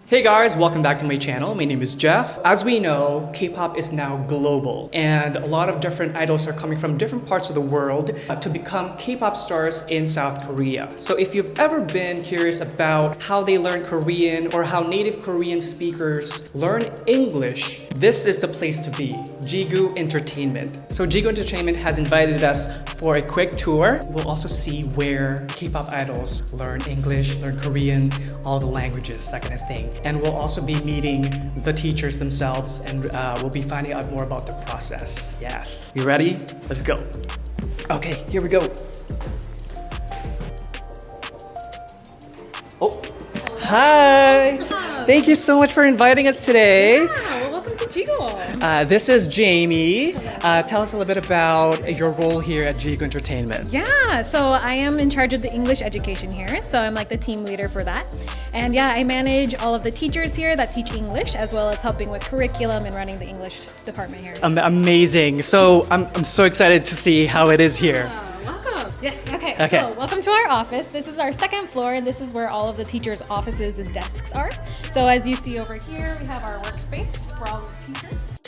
Hey guys, welcome back to my channel. My name is Jeff. As we know, K-pop is now global and a lot of different idols are coming from different parts of the world to become K-pop stars in South Korea. So if you've ever been curious about how they learn Korean or how native Korean speakers learn English, this is the place to be, Jigoouh Entertainment. So Jigoouh Entertainment has invited us for a quick tour. We'll also see where K-pop idols learn English, learn Korean, all the languages, that kind of thing. And we'll also be meeting the teachers themselves and we'll be finding out more about the process. Yes. You ready? Let's go. Okay, here we go. Oh, hi. Thank you so much for inviting us today. Well, welcome to Jigoouh. This is Jamie. Tell us a little bit about your role here at Jigoouh Entertainment. Yeah, so I am in charge of the English education here, so I'm like the team leader for that. And yeah, I manage all of the teachers here that teach English, as well as helping with curriculum and running the English department here. Amazing. So I'm so excited to see how it is here. Welcome. Yes, okay. Okay. So welcome to our office. This is our second floor, and this is where all of the teachers' offices and desks are. So as you see over here, we have our workspace for all of the teachers.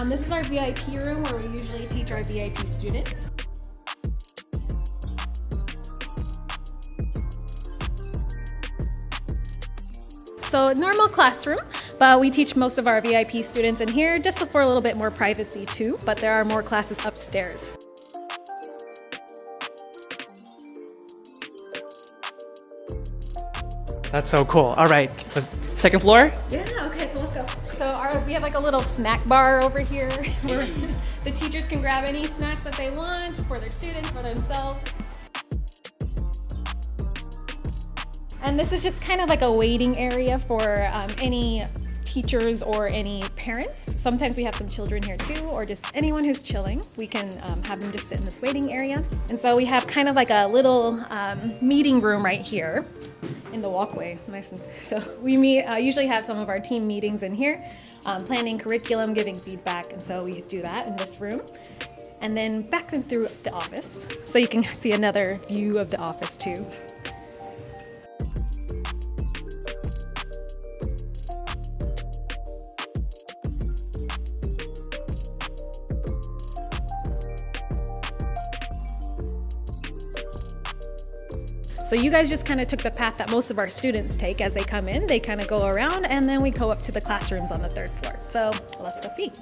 This is our VIP room where we usually teach our VIP students. So normal classroom, but we teach most of our VIP students in here just for a little bit more privacy too, but there are more classes upstairs. That's so cool. All right, second floor? Yeah, okay, so let's go. So we have like a little snack bar over here where the teachers can grab any snacks that they want for their students, for themselves. And this is just kind of like a waiting area for any teachers or any parents. Sometimes we have some children here too, or just anyone who's chilling. We can have them just sit in this waiting area. And so we have kind of like a little meeting room right here in the walkway. Nice. So we usually have some of our team meetings in here, planning curriculum, giving feedback, and so we do that in this room. And then back and through the office, so you can see another view of the office too. So you guys just kind of took the path that most of our students take as they come in. They kind of go around and then we go up to the classrooms on the third floor. So let's go see.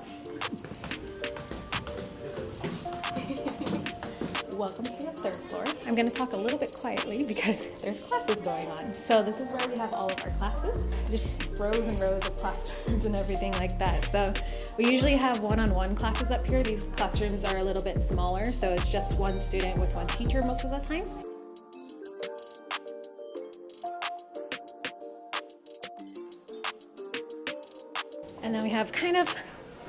Welcome to the third floor. I'm going to talk a little bit quietly because there's classes going on. So this is where we have all of our classes, just rows and rows of classrooms and everything like that. So we usually have one-on-one classes up here. These classrooms are a little bit smaller, so it's just one student with one teacher most of the time. And then we have kind of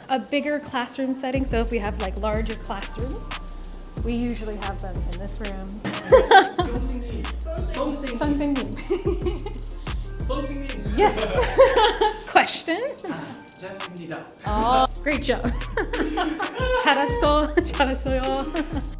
a bigger classroom setting. So if we have like larger classrooms, we usually have them in this room. Yes. Question? Oh, great job. 잘했어. 잘했어요.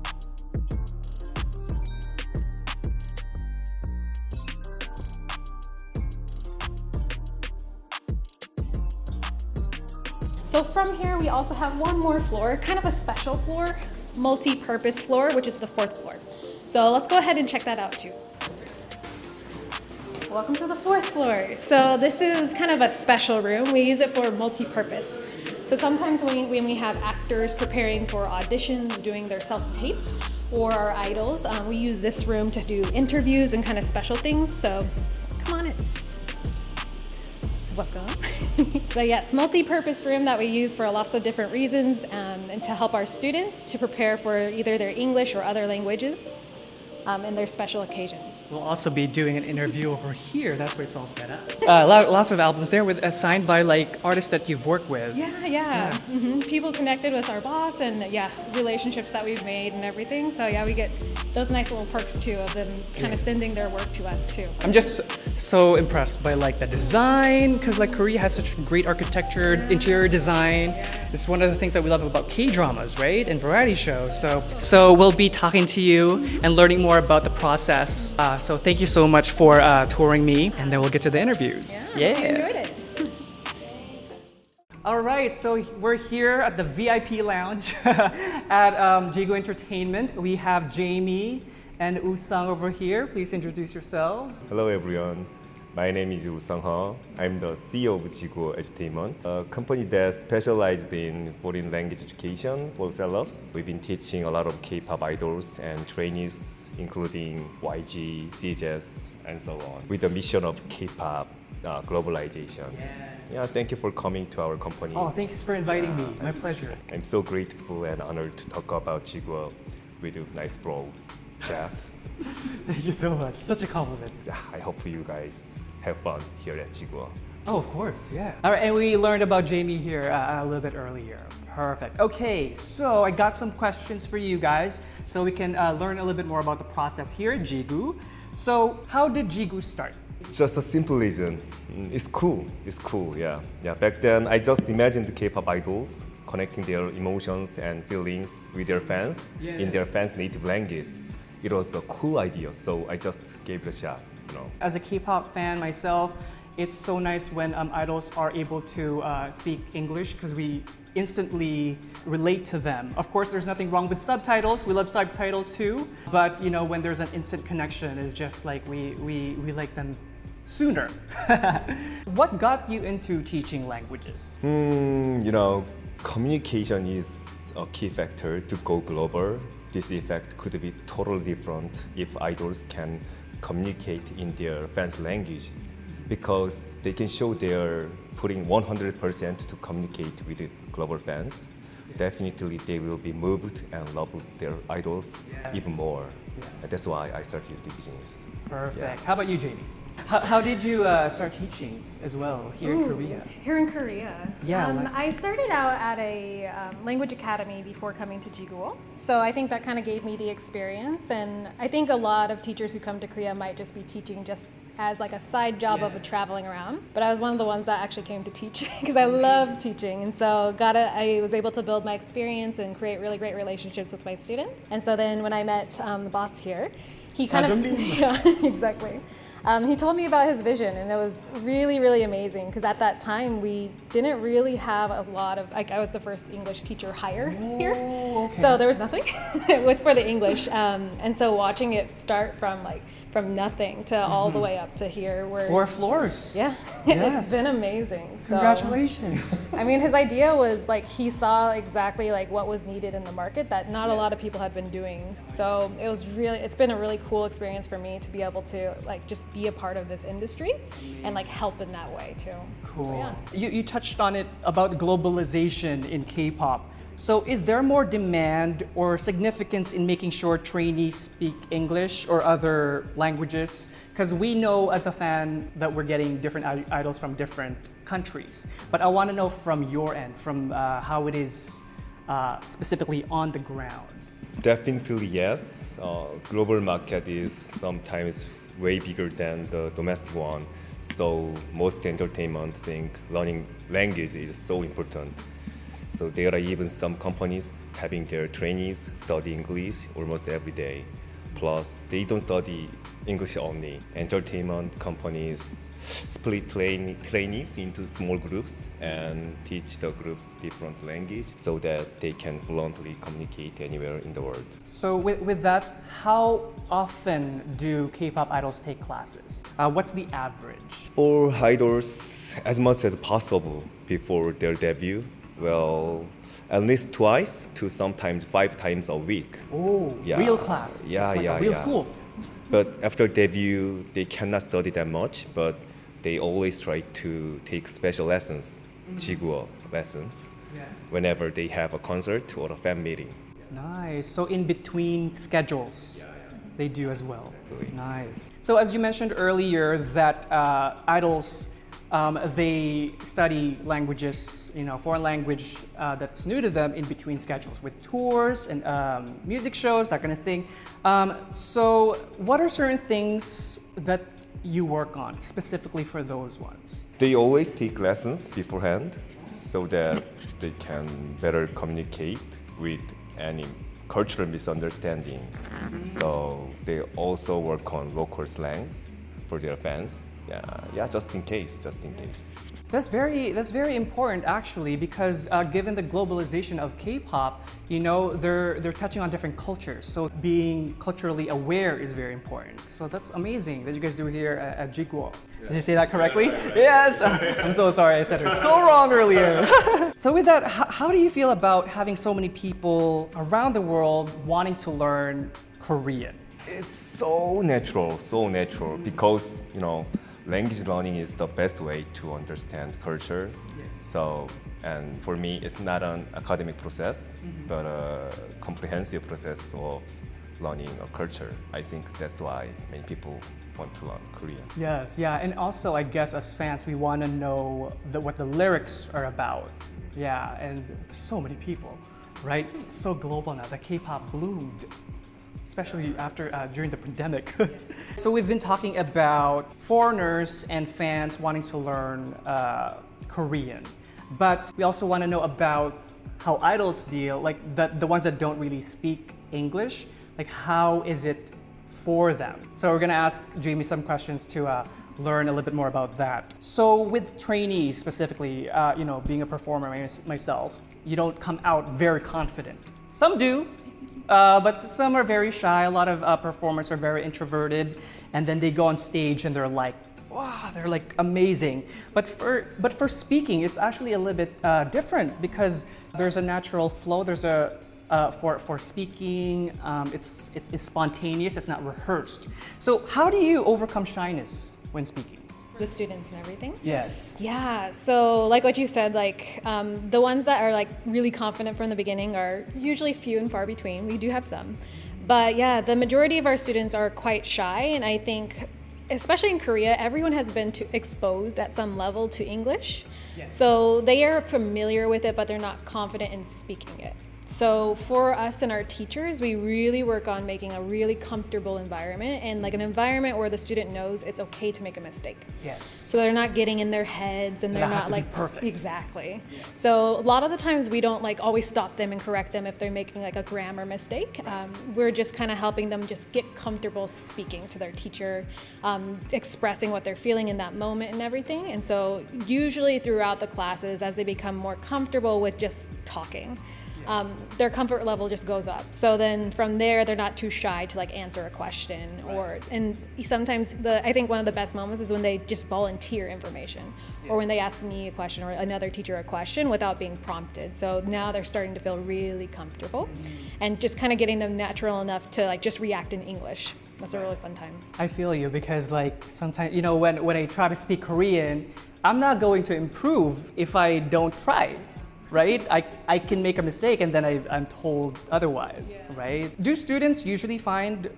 So from here, we also have one more floor, kind of a special floor, multi-purpose floor, which is the fourth floor. So let's go ahead and check that out too. Welcome to the fourth floor. So this is kind of a special room. We use it for multi-purpose. So sometimes when we have actors preparing for auditions, doing their self-tape, or our idols, we use this room to do interviews and kind of special things. So come on in. What's going on? So yeah, it's multi-purpose room that we use for lots of different reasons and to help our students to prepare for either their English or other languages and their special occasions. We'll also be doing an interview over here. That's where it's all set up. Lots of albums there signed by like artists that you've worked with. Yeah. Mm-hmm. People connected with our boss and yeah, relationships that we've made and everything. So yeah, we get those nice little perks too of them kind of sending their work to us too. I'm just so impressed by like the design, because like Korea has such great architecture, interior design. It's one of the things that we love about K-dramas, right? And variety shows. So we'll be talking to you and learning more about the process. So thank you so much for touring me, and then we'll get to the interviews. Yeah, I enjoyed it. All right, so we're here at the VIP lounge at Jigoouh Entertainment. We have Jamie and Woo-sung over here. Please introduce yourselves. Hello everyone, my name is Woo-sung. I'm the CEO of Jigoouh Edutainment, a company that specialized in foreign language education for sellers. We've been teaching a lot of K-pop idols and trainees, including YG, CJS, and so on, with the mission of K-pop globalization. Yeah, thank you for coming to our company. Oh, thanks for inviting me. My pleasure. I'm so grateful and honored to talk about Jigoouh with you, nice bro, Jeff. Thank you so much. Such a compliment. Yeah, I hope you guys have fun here at Jigoouh. Oh, of course, yeah. All right, and we learned about Jamie here a little bit earlier. Perfect. Okay, so I got some questions for you guys so we can learn a little bit more about the process here at Jigoouh. So, how did Jigoouh start? Just a simple reason. It's cool. Yeah. Back then, I just imagined K-pop idols connecting their emotions and feelings with their fans in their fans' native language. It was a cool idea, so I just gave it a shot. As a K-pop fan myself, it's so nice when idols are able to speak English because we instantly relate to them. Of course, there's nothing wrong with subtitles. We love subtitles too. But when there's an instant connection, it's just like we like them sooner. What got you into teaching languages? Communication is a key factor to go global. This effect could be totally different if idols can communicate in their fans' language, because they can show they're putting 100% to communicate with the global fans. Definitely they will be moved and love their idols even more. That's why I started the business. Perfect. Yeah. How about you, Jamie? How did you start teaching as well here in Korea? Here in Korea. Yeah. I started out at a language academy before coming to Jigoouh. So I think that kind of gave me the experience. And I think a lot of teachers who come to Korea might just be teaching just as like a side job of traveling around. But I was one of the ones that actually came to teach because I love teaching. And so I was able to build my experience and create really great relationships with my students. And so then when I met the boss here, he kind of, yeah, exactly. He told me about his vision, and it was really, really amazing because at that time we didn't really have a lot of, I was the first English teacher hire here. Okay. So there was nothing for the English. And so watching it start from nothing to all the way up to here. 4 floors. Yeah, Yes. It's been amazing. Congratulations. I mean, his idea was he saw exactly what was needed in the market that not a lot of people had been doing. So it's been a really cool experience for me to be able to just be a part of this industry and help in that way too. Cool. So, yeah. You touched on it about globalization in K-pop. So is there more demand or significance in making sure trainees speak English or other languages? Because we know as a fan that we're getting different idols from different countries. But I want to know from your end, from how it is specifically on the ground. Definitely yes. Global market is sometimes way bigger than the domestic one. So most entertainment think learning language is so important. So there are even some companies having their trainees study English almost every day. Plus, they don't study English only. Entertainment companies split trainees into small groups and teach the group different language so that they can fluently communicate anywhere in the world. So with that, how often do K-pop idols take classes? What's the average? For idols, as much as possible before their debut. Well, at least twice to sometimes 5 times a week. Oh, Yeah. real class. Yeah, It's like yeah, a real yeah. school. But after debut, they cannot study that much, but they always try to take special lessons, Jigoouh lessons, whenever they have a concert or a fan meeting. Nice. So in between schedules, they do as well. Really. Nice. So as you mentioned earlier that idols they study languages, foreign language that's new to them in between schedules with tours and music shows, that kind of thing. So what are certain things that you work on specifically for those ones? They always take lessons beforehand so that they can better communicate with any cultural misunderstanding. So they also work on local slangs for their fans. Yeah, just in case. That's very important actually, because given the globalization of K-pop, they're touching on different cultures. So being culturally aware is very important. So that's amazing that you guys do here at Jigoouh. Did I say that correctly? Yes. I'm so sorry, I said it so wrong earlier. So with that, how do you feel about having so many people around the world wanting to learn Korean? It's so natural because language learning is the best way to understand culture. Yes. So, and for me, it's not an academic process, but a comprehensive process of learning a culture. I think that's why many people want to learn Korean. Yes, yeah, and also I guess as fans, we want to know what the lyrics are about. Yeah, and so many people, right? It's so global now. The K-pop bloomed, especially during the pandemic. So we've been talking about foreigners and fans wanting to learn Korean, but we also want to know about how idols deal, like the ones that don't really speak English, like how is it for them? So we're gonna ask Jamie some questions to learn a little bit more about that. So with trainees specifically, being a performer myself, you don't come out very confident. Some do, but some are very shy. A lot of performers are very introverted, and then they go on stage and they're like, wow, they're like amazing. But for speaking, it's actually a little bit different because there's a natural flow. There's for speaking, it's spontaneous. It's not rehearsed. So how do you overcome shyness when speaking? With students and everything? Yes. Yeah, so like what you said, the ones that are really confident from the beginning are usually few and far between. We do have some. But yeah, the majority of our students are quite shy, and I think, especially in Korea, everyone has been exposed at some level to English. Yes. So they are familiar with it, but they're not confident in speaking it. So for us and our teachers, we really work on making a really comfortable environment, and an environment where the student knows it's okay to make a mistake. Yes. So they're not getting in their heads and they're not perfect. Exactly. Yeah. So a lot of the times we don't always stop them and correct them if they're making a grammar mistake. We're just kind of helping them just get comfortable speaking to their teacher, expressing what they're feeling in that moment and everything. And so usually throughout the classes, as they become more comfortable with just talking, their comfort level just goes up. So then from there, they're not too shy to answer a question, and sometimes I think one of the best moments is when they just volunteer information, or when they ask me a question or another teacher a question without being prompted. So now they're starting to feel really comfortable, and just kind of getting them natural enough to just react in English. That's a really fun time. I feel you, because sometimes, when I try to speak Korean, I'm not going to improve if I don't try. Right? I can make a mistake and then I'm told otherwise, right? Do students usually find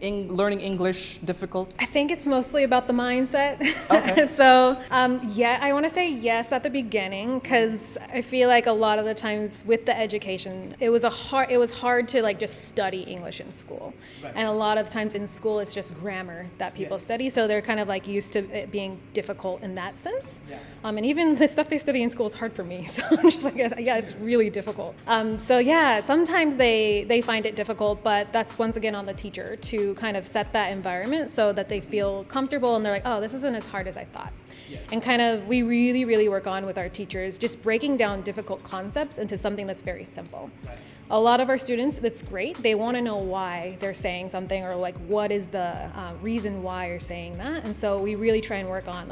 learning English difficult? I think it's mostly about the mindset. Okay. So I want to say yes at the beginning, because I feel like a lot of the times with the education, it was hard to just study English in school. Right. And a lot of times in school it's just grammar that people study, so they're kind of used to it being difficult in that sense. Yeah. And even the stuff they study in school is hard for me, so I'm just it's really difficult. Sometimes they find it difficult, but that's once again on the teacher to kind of set that environment so that they feel comfortable and they're like, oh, this isn't as hard as I thought. Yes. And we really, really work on with our teachers just breaking down difficult concepts into something that's very simple. Right. A lot of our students, that's great. They want to know why they're saying something, or what is the reason why you're saying that. And so we really try and work on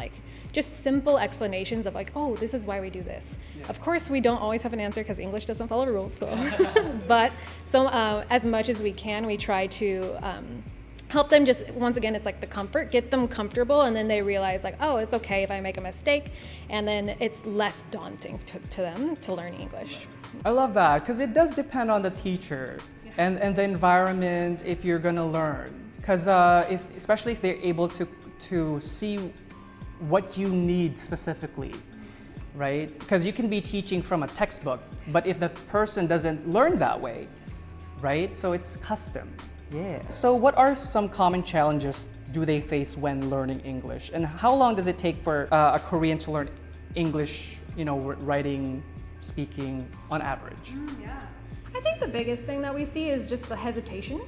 just simple explanations of oh, this is why we do this. Yeah. Of course, we don't always have an answer because English doesn't follow rules. But as much as we can, we try to help them just, once again, it's the comfort, get them comfortable, and then they realize oh, it's okay if I make a mistake, and then it's less daunting to them to learn English. I love that, because it does depend on the teacher and the environment if you're gonna learn, because especially if they're able to see what you need specifically, right? Because you can be teaching from a textbook, but if the person doesn't learn that way, right? So it's custom. Yeah. So what are some common challenges do they face when learning English? And how long does it take for a Korean to learn English, writing, speaking on average? Yeah. I think the biggest thing that we see is just the hesitation.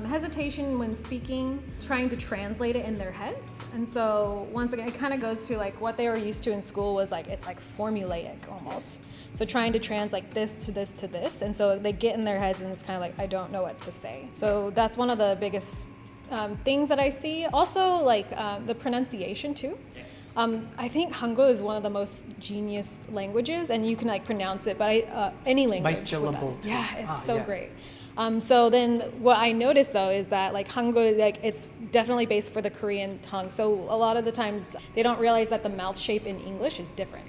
Hesitation when speaking, trying to translate it in their heads. And so once again, it kind of goes to like what they were used to in school was like, it's like formulaic almost. So trying to translate this to this to this. And so they get in their heads and it's kind of like, I don't know what to say. So that's one of the biggest things that I see. Also like the pronunciation too. I think Hangul is one of the most genius languages, and you can like pronounce it by any language. By syllable. Yeah, it's so great. So then what I noticed though is that like Hangul, like it's definitely based for the Korean tongue. So a lot of the times they don't realize that the mouth shape in English is different.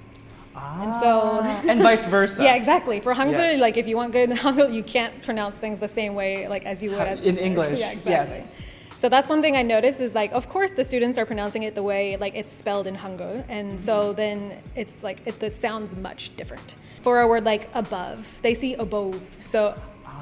And so and vice versa. Yeah, exactly. For Hangul, Yes. like if you want good Hangul, you can't pronounce things the same way like as you would as in English. Yeah, exactly. Yes. So that's one thing I noticed is like, of course, the students are pronouncing it the way like it's spelled in Hangul, and so then it's like the sounds much different. For a word like above, they see above, so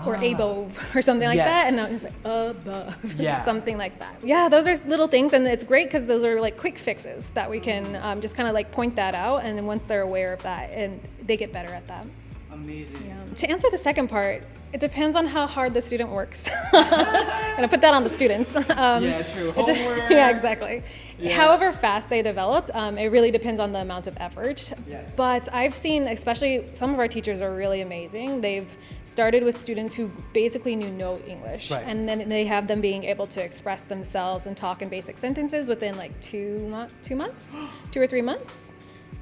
or above or something like that, and I'm just like above, something like that. Yeah, those are little things, and it's great because those are like quick fixes that we can just kind of like point that out, and then once they're aware of that, and they get better at that. Amazing. Yeah. To answer the second part, it depends on how hard the student works. Gonna put that on the students. Yeah, true. Homework. Yeah, exactly. Yeah. However fast they develop, it really depends on the amount of effort. Yes. But I've seen, especially some of our teachers are really amazing. They've started with students who basically knew no English, Right. and then they have them being able to express themselves and talk in basic sentences within like 2 months, 2 or 3 months.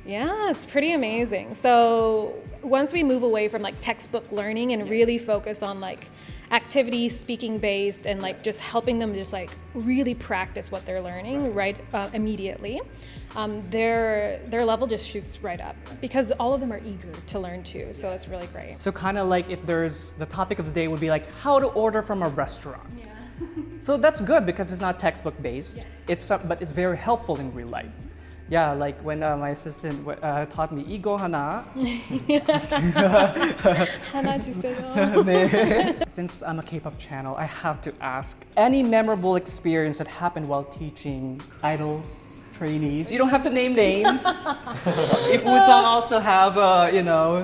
Yeah, it's pretty amazing. So once we move away from like textbook learning and really focus on like activity, speaking based, and like just helping them just like really practice what they're learning immediately, their level just shoots right up because all of them are eager to learn too. So it's really great. So kind of like if there's the topic of the day would be like how to order from a restaurant. Yeah. So that's good because it's not textbook based. But it's very helpful in real life. Yeah, like when my assistant taught me "이거 하나." 하나 주세요. 네. Since I'm a K-pop channel, I have to ask: any memorable experience that happened while teaching idols, trainees? You don't have to name names. If Woo-sung also have,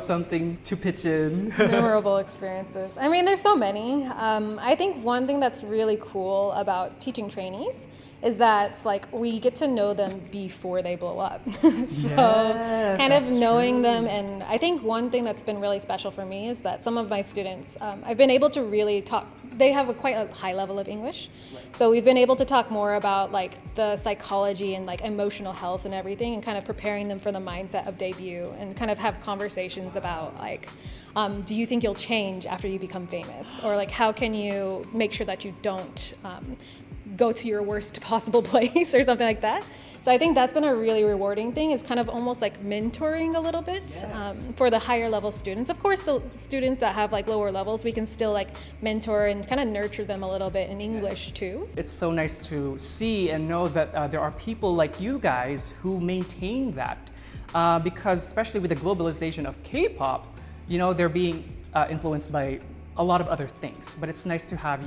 something to pitch in. Memorable experiences. I mean, there's so many. I think one thing that's really cool about teaching trainees is that like we get to know them before they blow up. Kind of knowing them, and I think one thing that's been really special for me is that some of my students, I've been able to really talk. They have quite a high level of English, so we've been able to talk more about like the psychology and like emotional health and everything, and kind of preparing them for the mindset of debut, and kind of have conversations about like, do you think you'll change after you become famous, or like how can you make sure that you don't go to your worst possible place or something like that. So I think that's been a really rewarding thing. It's kind of almost like mentoring a little bit for the higher level students. Of course, the students that have like lower levels, we can still like mentor and kind of nurture them a little bit in English too. It's so nice to see and know that there are people like you guys who maintain that because especially with the globalization of K-pop, they're being influenced by a lot of other things, but it's nice to have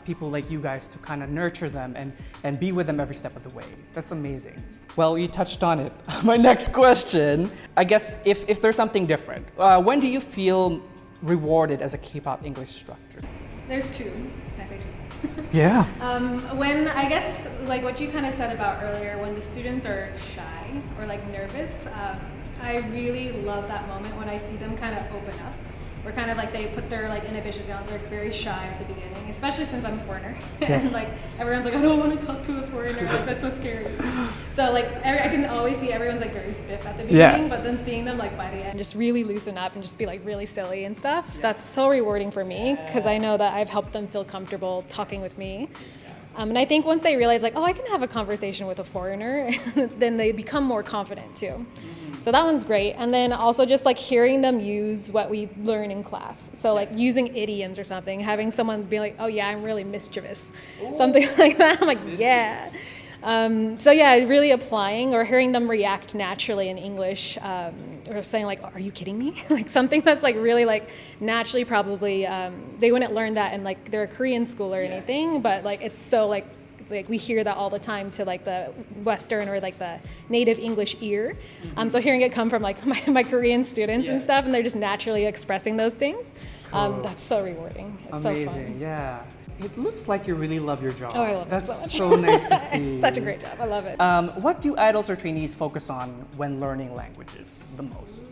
people like you guys to kind of nurture them and be with them every step of the way. That's amazing. Well, you touched on it. My next question, I guess if there's something different, when do you feel rewarded as a K-pop English instructor? There's two. Can I say two? Yeah. When I guess like what you kind of said about earlier, when the students are shy or like nervous, I really love that moment when I see them kind of open up. Or kind of like they put their like inhibitions down. They're very shy at the beginning, especially since I'm a foreigner. Yes. And like everyone's like, I don't want to talk to a foreigner. Like that's so scary. So like I can always see everyone's like very stiff at the beginning, but then seeing them like by the end just really loosen up and just be like really silly and stuff. That's so rewarding for me because I know that I've helped them feel comfortable talking with me. And I think once they realize like, oh, I can have a conversation with a foreigner, then they become more confident too. So that one's great. And then also just like hearing them use what we learn in class. So like using idioms or something, having someone be like, oh yeah, I'm really mischievous. Ooh. Something like that. I'm like, yeah. So yeah, really applying or hearing them react naturally in English, or saying like, "Are you kidding me?" Like something that's like really like naturally probably they wouldn't learn that in like they're a Korean school or anything, but like it's so like we hear that all the time to like the Western or like the native English ear. So hearing it come from like my Korean students and stuff, and they're just naturally expressing those things, that's so rewarding. It's Amazing, so fun. yeah. It looks like you really love your job. Oh, I love it That's so much. so nice to see. It's such a great job. I love it. What do idols or trainees focus on when learning languages the most?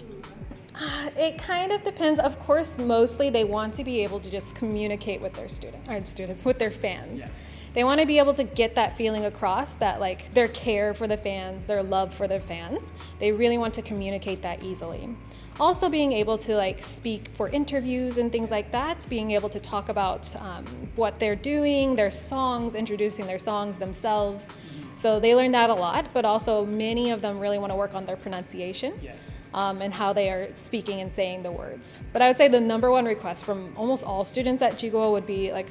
It kind of depends. Of course, mostly they want to be able to just communicate with their students, with their fans. Yes. They want to be able to get that feeling across, that like their care for the fans, their love for their fans. They really want to communicate that easily. Also being able to like speak for interviews and things like that, being able to talk about what they're doing, their songs, introducing their songs themselves. So they learn that a lot, but also many of them really want to work on their pronunciation. Yes. And how they are speaking and saying the words. But I would say the number one request from almost all students at Jigoouh would be like,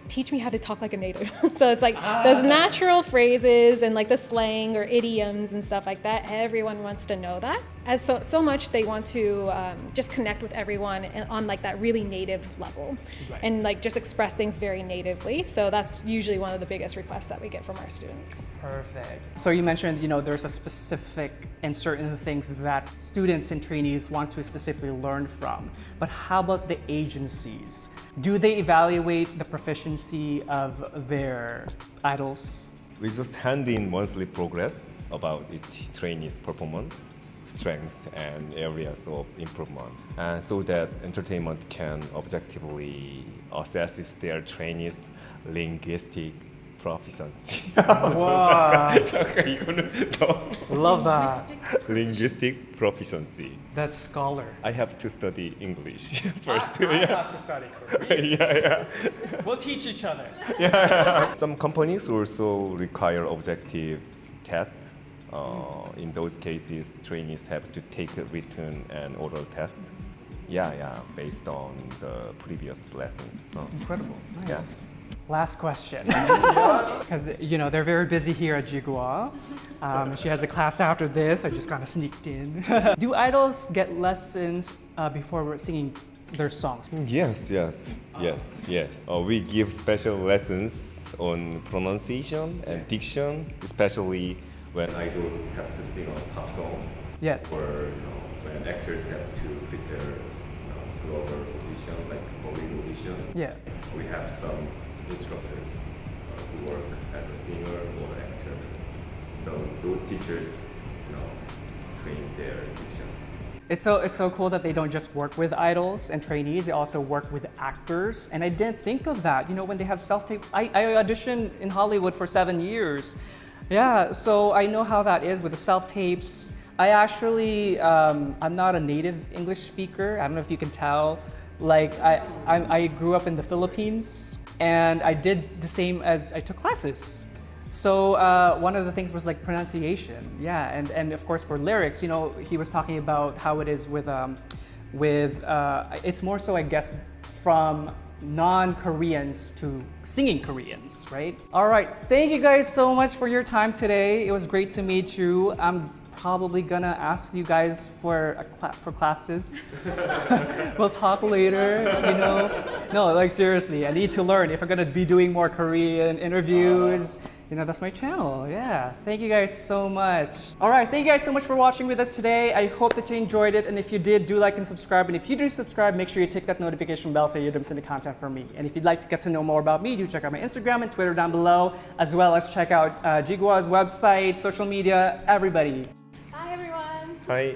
teach me how to talk like a native. So it's like those natural phrases and like the slang or idioms and stuff like that. Everyone wants to know that. As so much they want to just connect with everyone on like that really native level, and like just express things very natively. So that's usually one of the biggest requests that we get from our students. Perfect. So you mentioned, there's a specific and certain things that students and trainees want to specifically learn from. But how about the agencies? Do they evaluate the proficiency of their idols? We just hand in monthly progress about each trainee's performance, strengths, and areas of improvement, and so that entertainment can objectively assess their trainees' linguistic proficiency. Wow. 잠깐 이거는 더 Love that. linguistic proficiency. That's scholar. I have to study English first. I have to study Korean. yeah. We'll teach each other. Some companies also require objective tests. In those cases, trainees have to take a written and oral test. Based on the previous lessons. Incredible. Nice. Yeah. Last question. Because, they're very busy here at Jigoouh. She has a class after this. I just kind of sneaked in. Do idols get lessons before we're singing their songs? Yes. We give special lessons on pronunciation and diction, especially when idols have to sing a pop song. Yes. Or when actors have to prepare global audition, like Hollywood audition. Yeah. We have some instructors who work as a singer or actor. So those teachers, train their diction. It's so cool that they don't just work with idols and trainees, they also work with actors. And I didn't think of that, when they have self-tape. I auditioned in Hollywood for 7 years. Yeah, so I know how that is with the self-tapes. I actually, I'm not a native English speaker. I don't know if you can tell. Like, I grew up in the Philippines, and I did the same as I took classes. So one of the things was like pronunciation, yeah, and of course for lyrics, he was talking about how it is with it's more so I guess from non-Koreans to singing Koreans, right? All right, thank you guys so much for your time today. It was great to meet you. I'm probably gonna ask you guys for classes. We'll talk later, No, like seriously, I need to learn if I'm gonna be doing more Korean interviews. That's my channel. Yeah. Thank you guys so much. All right. Thank you guys so much for watching with us today. I hope that you enjoyed it. And if you did, do like and subscribe. And if you do subscribe, make sure you tick that notification bell so you don't miss any content from me. And if you'd like to get to know more about me, do check out my Instagram and Twitter down below, as well as check out Jigoouh's website, social media, everybody. Bye, everyone. Hi.